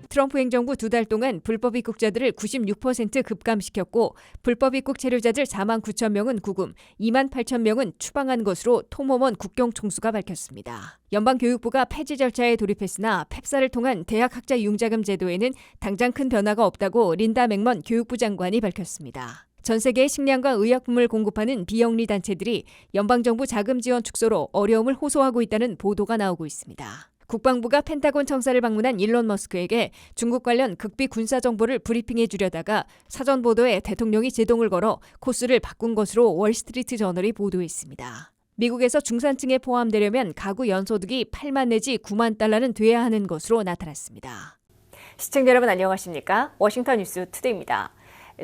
트럼프 행정부 2달 동안 불법 입국자들을 96% 급감시켰고 불법 입국 체류자들 4만 9천 명은 구금, 2만 8천 명은 추방한 것으로 톰 호먼 국경총수가 밝혔습니다. 연방교육부가 폐지 절차에 돌입했으나 펩사를 통한 대학 학자 융자금 제도에는 당장 큰 변화가 없다고 린다 맥먼 교육부 장관이 밝혔습니다. 전 세계의 식량과 의약품을 공급하는 비영리 단체들이 연방정부 자금 지원 축소로 어려움을 호소하고 있다는 보도가 나오고 있습니다. 국방부가 펜타곤 청사를 방문한 일론 머스크에게 중국 관련 극비 군사 정보를 브리핑해 주려다가 사전 보도에 대통령이 제동을 걸어 코스를 바꾼 것으로 월스트리트 저널이 보도했습니다. 미국에서 중산층에 포함되려면 가구 연소득이 8만 내지 9만 달러는 돼야 하는 것으로 나타났습니다. 시청자 여러분 안녕하십니까? 워싱턴 뉴스 투데이입니다.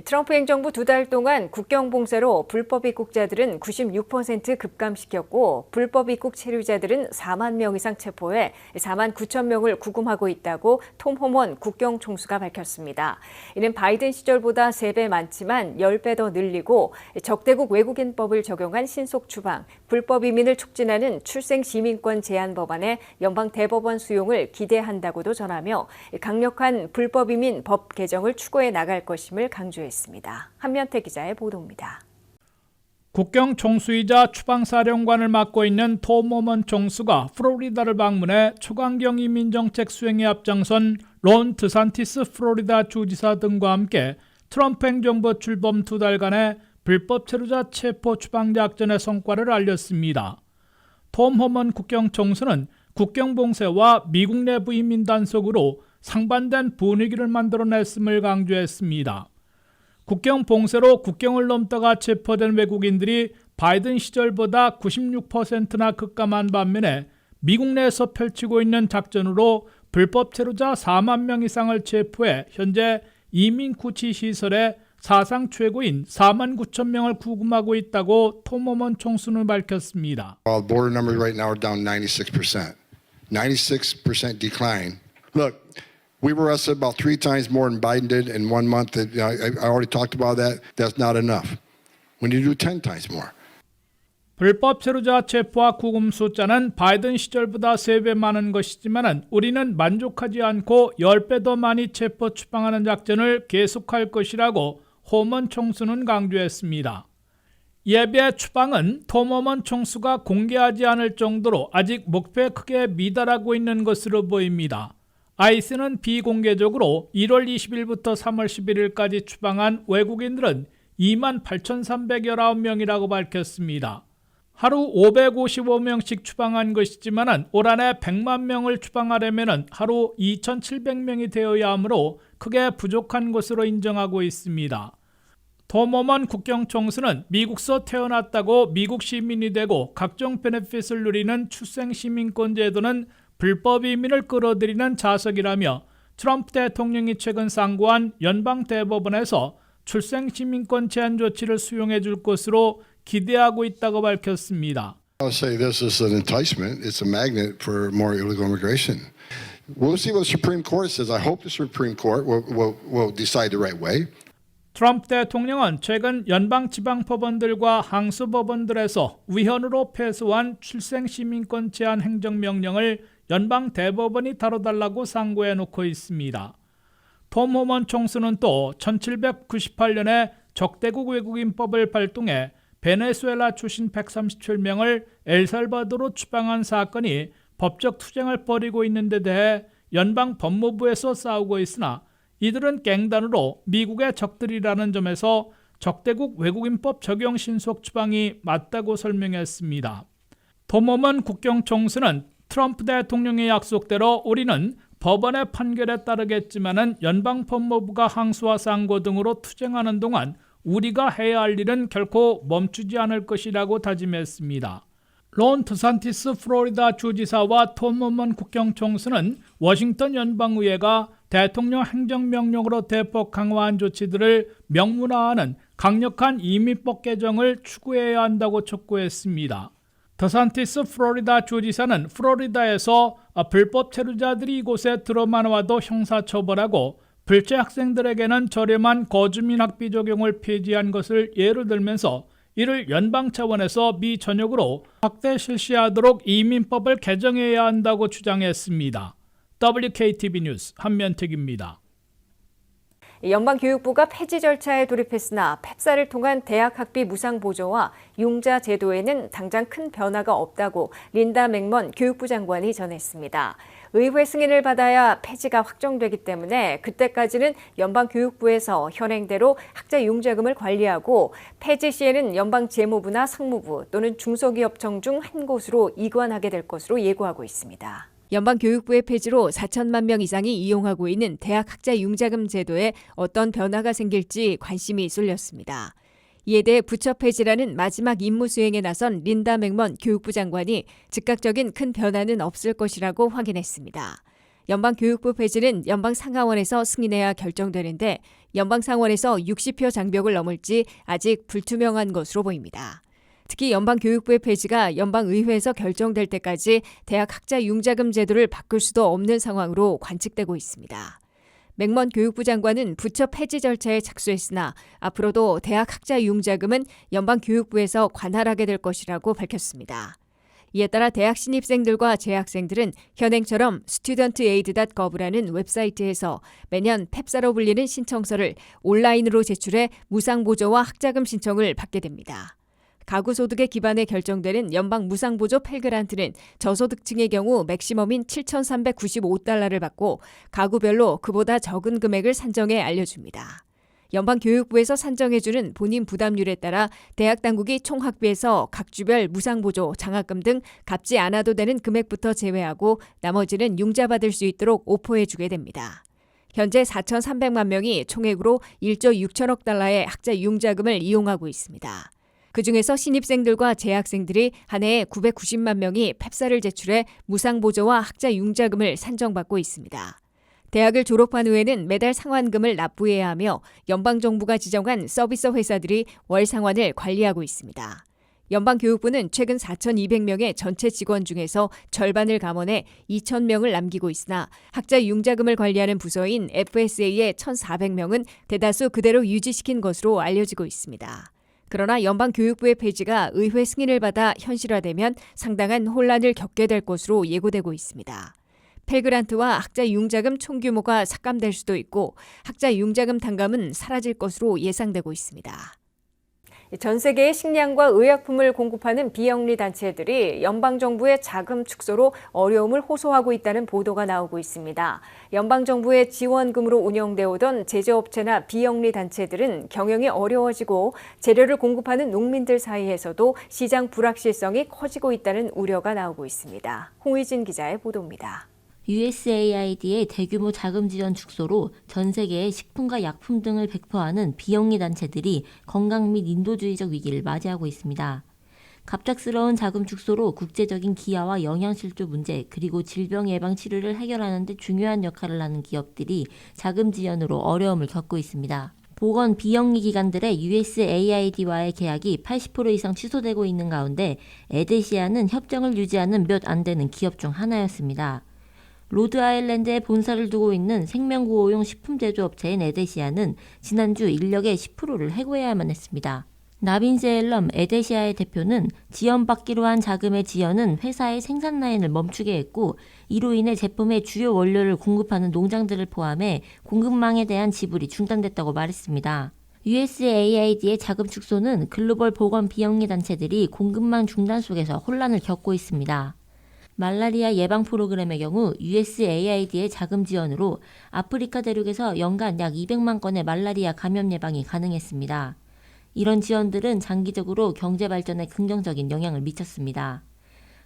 트럼프 행정부 2달 동안 국경 봉쇄로 불법 입국자들은 96% 급감시켰고 불법 입국 체류자들은 4만 명 이상 체포해 4만 9천 명을 구금하고 있다고 톰 호먼 국경총수가 밝혔습니다. 이는 바이든 시절보다 3배 많지만 10배 더 늘리고 적대국 외국인법을 적용한 신속 추방, 불법 이민을 촉진하는 출생시민권 제한 법안의 연방 대법원 수용을 기대한다고도 전하며 강력한 불법 이민 법 개정을 추구해 나갈 것임을 강조했습니다. 한면태 기자의 보도입니다. 국경 총수이자 추방사령관을 맡고 있는 톰 호먼 총수가 플로리다를 방문해 초강경 이민정책 수행에 앞장선 론 드산티스 플로리다 주지사 등과 함께 트럼프 행정부 출범 2달간의 불법 체류자 체포 추방 작전의 성과를 알렸습니다. 톰 호먼 국경 총수는 국경 봉쇄와 미국 내부 이민 단속으로 상반된 분위기를 만들어냈음을 강조했습니다. 국경 봉쇄로 국경을 넘다가 체포된 외국인들이 바이든 시절보다 96%나 급감한 반면에 미국 내에서 펼치고 있는 작전으로 불법 체류자 4만 명 이상을 체포해 현재 이민 구치 시설에 사상 최고인 4만 9천 명을 구금하고 있다고 톰 호먼 총수는 밝혔습니다. Border numbers right now are down 96%. 96% decline. Look. We were arrested about 3 times more than Biden did in 1 month. I already talked about that. That's not enough. We need to do 10 times more. 불법 체류자 체포와 구금 숫자는 바이든 시절보다 3배 많은 것이지만 우리는 만족하지 않고 10배 더 많이 체포 추방하는 작전을 계속할 것이라고 호먼 총수는 강조했습니다. 이에 비해 추방은 톰 호먼 총수가 공개하지 않을 정도로 아직 목표에 크게 미달하고 있는 것으로 보입니다. 아이스는 비공개적으로 1월 20일부터 3월 11일까지 추방한 외국인들은 2만 8,319명이라고 밝혔습니다. 하루 555명씩 추방한 것이지만 올 한해 100만 명을 추방하려면 하루 2,700명이 되어야 하므로 크게 부족한 것으로 인정하고 있습니다. 톰 호먼 국경총수는 미국서 태어났다고 미국 시민이 되고 각종 베네핏을 누리는 출생시민권 제도는 불법 이민을 끌어들이는 자석이라며 트럼프 대통령이 최근 상고한 연방 대법원에서 출생시민권 제한 조치를 수용해 줄 것으로 기대하고 있다고 밝혔습니다. I'll say this is an enticement. It's a magnet for more illegal immigration. We'll see what the Supreme Court says. I hope the Supreme Court will decide the right way. 트럼프 대통령은 최근 연방 지방법원들과 항소법원들에서 위헌으로 패소한 출생시민권 제한 행정명령을 연방 대법원이 다뤄달라고 상고해놓고 있습니다. 톰 호먼 총수는 또 1798년에 적대국 외국인법을 발동해 베네수엘라 출신 137명을 엘살바도르로 추방한 사건이 법적 투쟁을 벌이고 있는 데 대해 연방 법무부에서 싸우고 있으나 이들은 갱단으로 미국의 적들이라는 점에서 적대국 외국인법 적용 신속 추방이 맞다고 설명했습니다. 톰 호먼 국경총수는 트럼프 대통령의 약속대로 우리는 법원의 판결에 따르겠지만은 연방 법무부가 항소와 상고 등으로 투쟁하는 동안 우리가 해야 할 일은 결코 멈추지 않을 것이라고 다짐했습니다. 론 드산티스 플로리다 주지사와 톰 호먼 국경총수는 워싱턴 연방의회가 대통령 행정명령으로 대폭 강화한 조치들을 명문화하는 강력한 이민법 개정을 추구해야 한다고 촉구했습니다. 드산티스 플로리다 주지사는 플로리다에서 불법 체류자들이 이곳에 들어만 와도 형사처벌하고 불체 학생들에게는 저렴한 거주민 학비 적용을 폐지한 것을 예로 들면서 이를 연방 차원에서 미전역으로 확대 실시하도록 이민법을 개정해야 한다고 주장했습니다. WKTV 뉴스 한면택입니다. 연방교육부가 폐지 절차에 돌입했으나 펩사를 통한 대학 학비 무상 보조와 융자 제도에는 당장 큰 변화가 없다고 린다 맥먼 교육부 장관이 전했습니다. 의회 승인을 받아야 폐지가 확정되기 때문에 그때까지는 연방교육부에서 현행대로 학자 융자금을 관리하고 폐지 시에는 연방재무부나 상무부 또는 중소기업청 중 한 곳으로 이관하게 될 것으로 예고하고 있습니다. 연방교육부의 폐지로 4천만 명 이상이 이용하고 있는 대학 학자 융자금 제도에 어떤 변화가 생길지 관심이 쏠렸습니다. 이에 대해 부처 폐지라는 마지막 임무 수행에 나선 린다 맥먼 교육부 장관이 즉각적인 큰 변화는 없을 것이라고 확인했습니다. 연방교육부 폐지는 연방상하원에서 승인해야 결정되는데 연방상원에서 60표 장벽을 넘을지 아직 불투명한 것으로 보입니다. 특히 연방교육부의 폐지가 연방의회에서 결정될 때까지 대학 학자 융자금 제도를 바꿀 수도 없는 상황으로 관측되고 있습니다. 맥먼 교육부 장관은 부처 폐지 절차에 착수했으나 앞으로도 대학 학자 융자금은 연방교육부에서 관할하게 될 것이라고 밝혔습니다. 이에 따라 대학 신입생들과 재학생들은 현행처럼 studentaid.gov라는 웹사이트에서 매년 펩사로 불리는 신청서를 온라인으로 제출해 무상보조와 학자금 신청을 받게 됩니다. 가구 소득에 기반해 결정되는 연방 무상보조 펠그란트는 저소득층의 경우 맥시멈인 $7,395를 받고 가구별로 그보다 적은 금액을 산정해 알려줍니다. 연방교육부에서 산정해주는 본인 부담률에 따라 대학 당국이 총 학비에서 각 주별 무상보조, 장학금 등 갚지 않아도 되는 금액부터 제외하고 나머지는 융자받을 수 있도록 오포해주게 됩니다. 현재 4,300만 명이 총액으로 1조 6천억 달러의 학자 융자금을 이용하고 있습니다. 그중에서 신입생들과 재학생들이 한 해에 990만 명이 펩사를 제출해 무상보조와 학자 융자금을 산정받고 있습니다. 대학을 졸업한 후에는 매달 상환금을 납부해야 하며 연방정부가 지정한 서비스 회사들이 월 상환을 관리하고 있습니다. 연방교육부는 최근 4,200명의 전체 직원 중에서 절반을 감원해 2,000명을 남기고 있으나 학자 융자금을 관리하는 부서인 FSA의 1,400명은 대다수 그대로 유지시킨 것으로 알려지고 있습니다. 그러나 연방교육부의 폐지가 의회 승인을 받아 현실화되면 상당한 혼란을 겪게 될 것으로 예고되고 있습니다. 펠그란트와 학자 융자금 총규모가 삭감될 수도 있고 학자 융자금 탕감은 사라질 것으로 예상되고 있습니다. 전 세계의 식량과 의약품을 공급하는 비영리 단체들이 연방정부의 자금 축소로 어려움을 호소하고 있다는 보도가 나오고 있습니다. 연방정부의 지원금으로 운영되어 오던 제조업체나 비영리 단체들은 경영이 어려워지고 재료를 공급하는 농민들 사이에서도 시장 불확실성이 커지고 있다는 우려가 나오고 있습니다. 홍의진 기자의 보도입니다. USAID의 대규모 자금 지원 축소로 전 세계에 식품과 약품 등을 배포하는 비영리 단체들이 건강 및 인도주의적 위기를 맞이하고 있습니다. 갑작스러운 자금 축소로 국제적인 기아와 영양실조 문제 그리고 질병 예방 치료를 해결하는 데 중요한 역할을 하는 기업들이 자금 지원으로 어려움을 겪고 있습니다. 보건 비영리 기관들의 USAID와의 계약이 80% 이상 취소되고 있는 가운데 에데시아는 협정을 유지하는 몇 안 되는 기업 중 하나였습니다. 로드아일랜드에 본사를 두고 있는 생명구호용 식품 제조업체인 에데시아는 지난주 인력의 10%를 해고해야만 했습니다. 나빈세 앨럼 에데시아의 대표는 지원받기로 한 자금의 지연은 회사의 생산 라인을 멈추게 했고 이로 인해 제품의 주요 원료를 공급하는 농장들을 포함해 공급망에 대한 지불이 중단됐다고 말했습니다. USAID의 자금 축소는 글로벌 보건 비영리 단체들이 공급망 중단 속에서 혼란을 겪고 있습니다. 말라리아 예방 프로그램의 경우 USAID의 자금 지원으로 아프리카 대륙에서 연간 약 200만 건의 말라리아 감염 예방이 가능했습니다. 이런 지원들은 장기적으로 경제 발전에 긍정적인 영향을 미쳤습니다.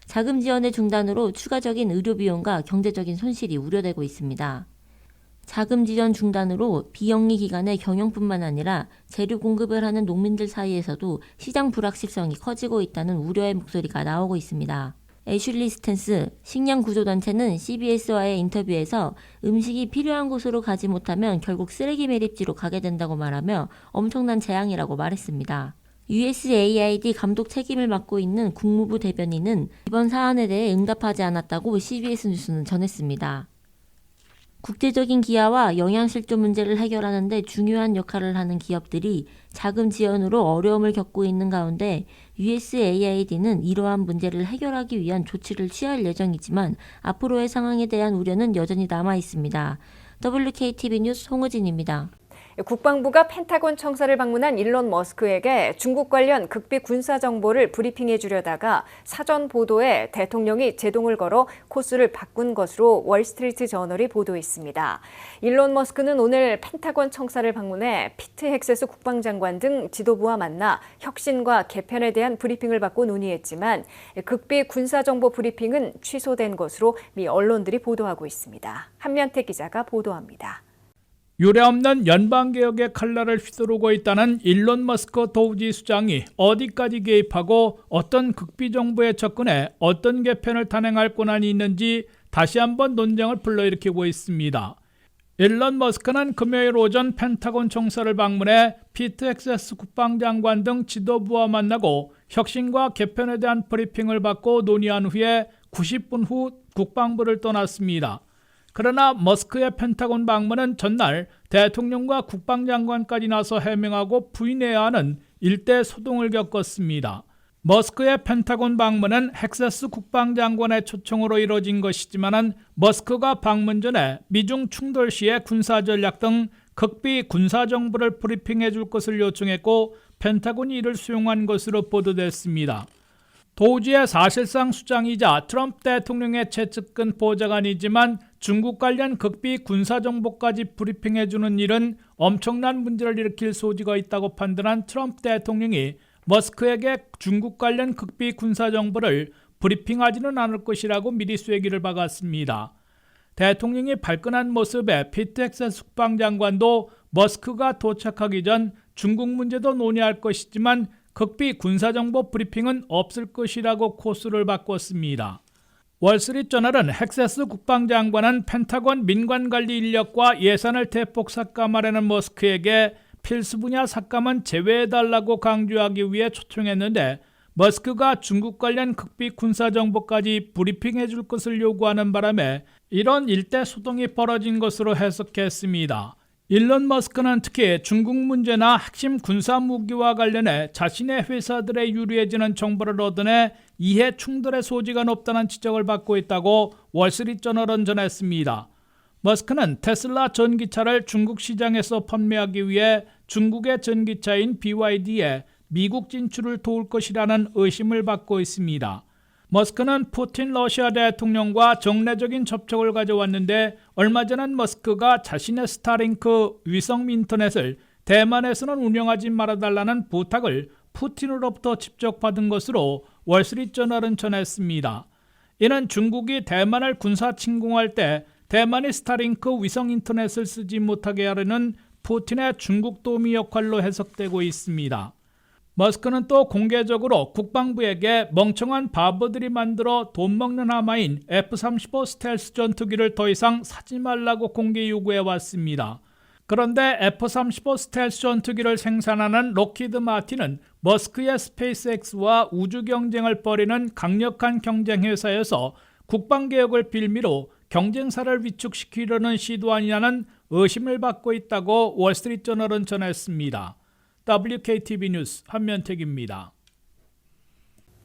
자금 지원의 중단으로 추가적인 의료 비용과 경제적인 손실이 우려되고 있습니다. 자금 지원 중단으로 비영리 기관의 경영뿐만 아니라 재료 공급을 하는 농민들 사이에서도 시장 불확실성이 커지고 있다는 우려의 목소리가 나오고 있습니다. 애슐리 스탠스 식량구조단체는 CBS와의 인터뷰에서 음식이 필요한 곳으로 가지 못하면 결국 쓰레기 매립지로 가게 된다고 말하며 엄청난 재앙이라고 말했습니다. USAID 감독 책임을 맡고 있는 국무부 대변인은 이번 사안에 대해 응답하지 않았다고 CBS 뉴스는 전했습니다. 국제적인 기아와 영양실조 문제를 해결하는 데 중요한 역할을 하는 기업들이 자금 지원으로 어려움을 겪고 있는 가운데 USAID는 이러한 문제를 해결하기 위한 조치를 취할 예정이지만 앞으로의 상황에 대한 우려는 여전히 남아 있습니다. WKTV 뉴스 홍의진입니다. 국방부가 펜타곤 청사를 방문한 일론 머스크에게 중국 관련 극비 군사 정보를 브리핑해 주려다가 사전 보도에 대통령이 제동을 걸어 코스를 바꾼 것으로 월스트리트 저널이 보도했습니다. 일론 머스크는 오늘 펜타곤 청사를 방문해 피트 헥세스 국방장관 등 지도부와 만나 혁신과 개편에 대한 브리핑을 받고 논의했지만 극비 군사 정보 브리핑은 취소된 것으로 미 언론들이 보도하고 있습니다. 한면태 기자가 보도합니다. 유례없는 연방개혁의 칼날을 휘두르고 있다는 일론 머스크 도우지 수장이 어디까지 개입하고 어떤 극비정부에 접근해 어떤 개편을 단행할 권한이 있는지 다시 한번 논쟁을 불러일으키고 있습니다. 일론 머스크는 금요일 오전 펜타곤 청사를 방문해 피트 헥세스 국방장관 등 지도부와 만나고 혁신과 개편에 대한 브리핑을 받고 논의한 후에 90분 후 국방부를 떠났습니다. 그러나 머스크의 펜타곤 방문은 전날 대통령과 국방장관까지 나서 해명하고 부인해야 하는 일대 소동을 겪었습니다. 머스크의 펜타곤 방문은 헥세스 국방장관의 초청으로 이뤄진 것이지만 머스크가 방문 전에 미중 충돌 시의 군사전략 등 극비 군사정보를 브리핑해 줄 것을 요청했고 펜타곤이 이를 수용한 것으로 보도됐습니다. 도우지의 사실상 수장이자 트럼프 대통령의 최측근 보좌관이지만 중국 관련 극비 군사정보까지 브리핑해주는 일은 엄청난 문제를 일으킬 소지가 있다고 판단한 트럼프 대통령이 머스크에게 중국 관련 극비 군사정보를 브리핑하지는 않을 것이라고 미리 쐐기를 박았습니다. 대통령이 발끈한 모습에 피트 헥세스 국방장관도 머스크가 도착하기 전 중국 문제도 논의할 것이지만 극비 군사정보 브리핑은 없을 것이라고 코스를 바꿨습니다. 월스트리트저널은 헥세스 국방장관은 펜타곤 민관관리 인력과 예산을 대폭 삭감하려는 머스크에게 필수 분야 삭감은 제외해달라고 강조하기 위해 초청했는데 머스크가 중국 관련 극비 군사정보까지 브리핑해 줄 것을 요구하는 바람에 이런 일대 소동이 벌어진 것으로 해석했습니다. 일론 머스크는 특히 중국 문제나 핵심 군사 무기와 관련해 자신의 회사들의 유리해지는 정보를 얻어내 이해 충돌의 소지가 높다는 지적을 받고 있다고 월스트리트저널은 전했습니다. 머스크는 테슬라 전기차를 중국 시장에서 판매하기 위해 중국의 전기차인 BYD에 미국 진출을 도울 것이라는 의심을 받고 있습니다. 머스크는 푸틴 러시아 대통령과 정례적인 접촉을 가져왔는데 얼마 전엔 머스크가 자신의 스타링크 위성 인터넷을 대만에서는 운영하지 말아달라는 부탁을 푸틴으로부터 직접 받은 것으로 월스트리트저널은 전했습니다. 이는 중국이 대만을 군사 침공할 때 대만이 스타링크 위성 인터넷을 쓰지 못하게 하려는 푸틴의 중국 도미 역할로 해석되고 있습니다. 머스크는 또 공개적으로 국방부에게 멍청한 바보들이 만들어 돈 먹는 하마인 F-35 스텔스 전투기를 더 이상 사지 말라고 공개 요구해왔습니다. 그런데 F-35 스텔스 전투기를 생산하는 록히드 마틴은 머스크의 스페이스X와 우주 경쟁을 벌이는 강력한 경쟁 회사여서 국방개혁을 빌미로 경쟁사를 위축시키려는 시도 아니냐는 의심을 받고 있다고 월스트리트저널은 전했습니다. WKTV 뉴스 한면택입니다.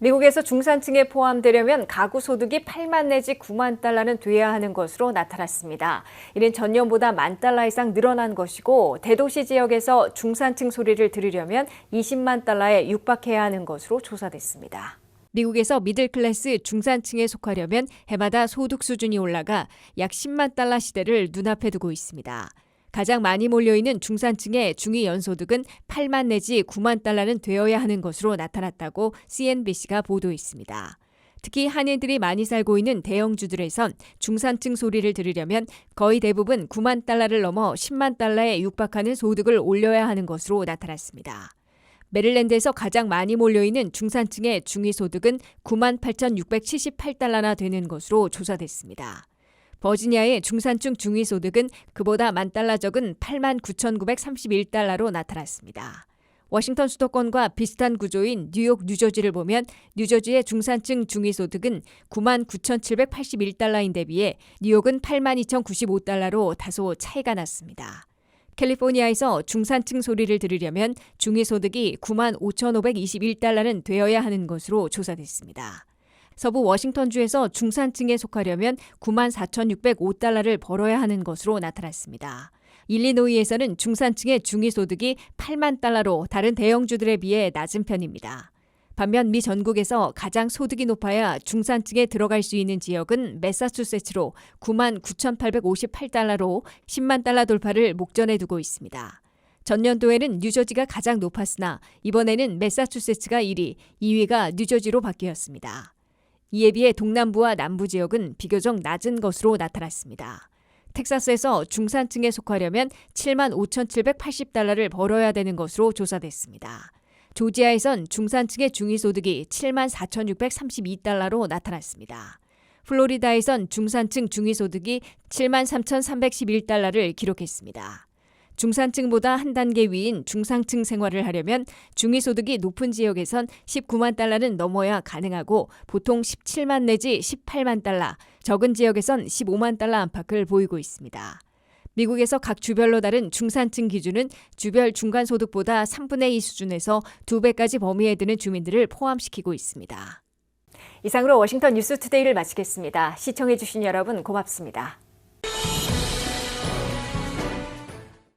미국에서 중산층에 포함되려면 가구 소득이 8만 내지 9만 달러는 돼야 하는 것으로 나타났습니다. 이는 전년보다 1만 달러 이상 늘어난 것이고 대도시 지역에서 중산층 소리를 들으려면 20만 달러에 육박해야 하는 것으로 조사됐습니다. 미국에서 미들클래스 중산층에 속하려면 해마다 소득 수준이 올라가 약 10만 달러 시대를 눈앞에 두고 있습니다. 가장 많이 몰려있는 중산층의 중위 연소득은 8만 내지 9만 달러는 되어야 하는 것으로 나타났다고 CNBC가 보도했습니다. 특히 한인들이 많이 살고 있는 대형주들에선 중산층 소리를 들으려면 거의 대부분 9만 달러를 넘어 10만 달러에 육박하는 소득을 올려야 하는 것으로 나타났습니다. 메릴랜드에서 가장 많이 몰려있는 중산층의 중위 소득은 9만 8,678달러나 되는 것으로 조사됐습니다. 버지니아의 중산층 중위 소득은 그보다 1만 달러 적은 8만 9,931달러로 나타났습니다. 워싱턴 수도권과 비슷한 구조인 뉴욕, 뉴저지를 보면 뉴저지의 중산층 중위소득은 99,781달러인 데 비해 뉴욕은 82,095달러로 다소 차이가 났습니다. 캘리포니아에서 중산층 소리를 들으려면 중위소득이 95,521달러는 되어야 하는 것으로 조사됐습니다. 서부 워싱턴주에서 중산층에 속하려면 94,605달러를 벌어야 하는 것으로 나타났습니다. 일리노이에서는 중산층의 중위소득이 8만 달러로 다른 대형주들에 비해 낮은 편입니다. 반면 미 전국에서 가장 소득이 높아야 중산층에 들어갈 수 있는 지역은 매사추세츠로 99,858달러로 10만 달러 돌파를 목전에 두고 있습니다. 전년도에는 뉴저지가 가장 높았으나 이번에는 매사추세츠가 1위, 2위가 뉴저지로 바뀌었습니다. 이에 비해 동남부와 남부 지역은 비교적 낮은 것으로 나타났습니다. 텍사스에서 중산층에 속하려면 7만 5,780달러를 벌어야 되는 것으로 조사됐습니다. 조지아에선 중산층의 중위소득이 7만 4,632달러로 나타났습니다. 플로리다에선 중산층 중위소득이 7만 3,311달러를 기록했습니다. 중산층보다 한 단계 위인 중상층 생활을 하려면 중위소득이 높은 지역에선 19만 달러는 넘어야 가능하고 보통 17만 내지 18만 달러, 적은 지역에선 15만 달러 안팎을 보이고 있습니다. 미국에서 각 주별로 다른 중산층 기준은 주별 중간소득보다 3분의 2 수준에서 2배까지 범위에 드는 주민들을 포함시키고 있습니다. 이상으로 워싱턴 뉴스투데이를 마치겠습니다. 시청해주신 여러분 고맙습니다.